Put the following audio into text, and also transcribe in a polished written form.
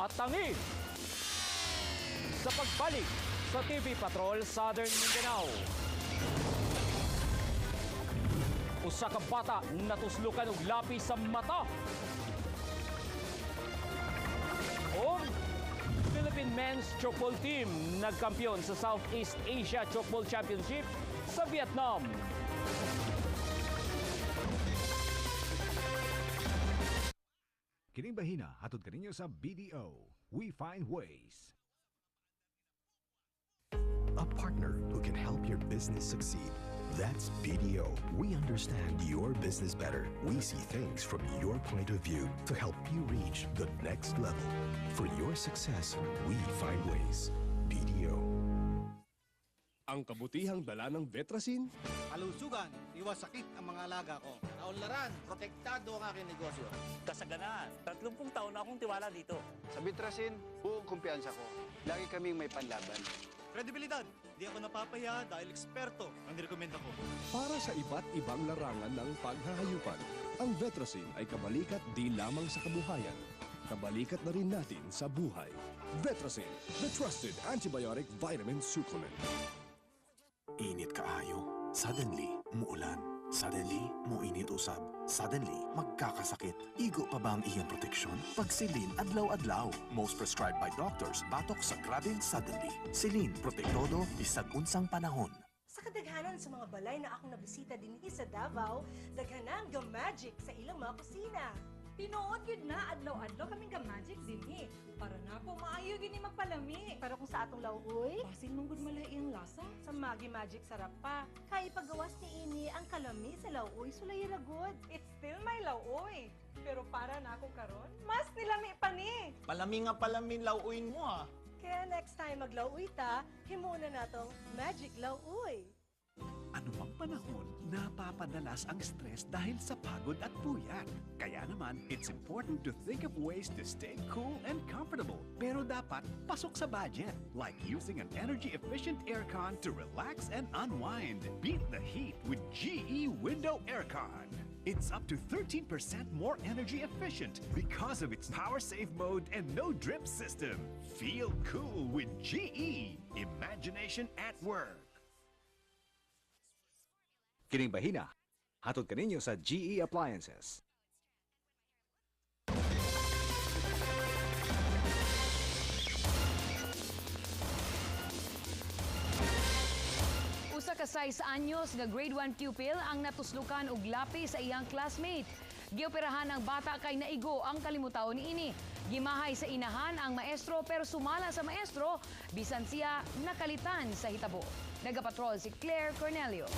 at tangi sa pagbalik sa TV Patrol Southern Mindanao. Usa ka bata natuslukan og lapis sa mata. O Philippine Men's Chokball Team nagkampiyon sa Southeast Asia Chokball Championship sa Vietnam. Kining bahina hatod kaninyo sa BDO. We find ways. A partner who can help your business succeed. That's BDO. We understand your business better. We see things from your point of view to help you reach the next level. For your success, we find ways. BDO. Ang kabutihang dala ng Vetrasin, Kalusugan, iwas sakit ang mga alaga ko. Kaunlaran, protektado ang aking negosyo. Kasaganaan, 30 taon na akong tiwala dito. Sa Vitrasin, buong kumpiyansa ko. Lagi kaming may panlaban. Kredibilidad, di ako napapahiya dahil eksperto ang nirekomenda ko. para sa iba't ibang larangan ng paghahayupan. Ang Vetrasin ay kabalikat di lamang sa kabuhayan. Kabalikat na rin natin sa buhay. Vetrasin, the trusted antibiotic vitamin supplement. Init kaayo. Suddenly, muulan. Suddenly, muinit usab. Suddenly, magkakasakit. Igo pa ba ang iyong proteksyon? Pagsilin adlaw-adlaw. Most prescribed by doctors. Batok sa grabing suddenly. Silin, protektodo, bisag unsang panahon. Sa kadaghanan sa mga balay na akong nabisita din sa Davao, daghanan ga-magic sa ilang mga kusina. Tinuod yun na, adlaw-adlaw kaming ka-magic din para na po maayo gini magpalami. Pero kung sa atong lauoy, Basin mong good malay ang lasa. sa Magi Magic sarap pa. Kaya ipagawas ni ini ang kalami sa lauoy sulay ragod. It's still my lauoy. Pero para na ako karon, mas nilami pa ni. Palami nga palamin lauuin mo ah. Kaya next time maglauoy ta, himuna natong Magic Lauoy. Anumang panahon, napapadalas ang stress dahil sa pagod at puyat. Kaya naman, it's important to think of ways to stay cool and comfortable. Pero dapat pasok sa budget, like using an energy-efficient aircon to relax and unwind. Beat the heat with GE Window Aircon. It's up to 13% more energy efficient because of its power-save mode and no-drip system. Feel cool with GE. Imagination at work. Kining bahina hatod kaninyo sa GE Appliances. Usa ka 6 anyos nga grade 1 pupil ang natuslukan og lapis sa iyang classmate. Gioperahan ang bata kay naigo ang kalimutaw niini. Gimahay sa inahan ang maestro pero sumala sa maestro bisan siya nakalitan sa hitabo. Nagapatrol si Claire Cornelio.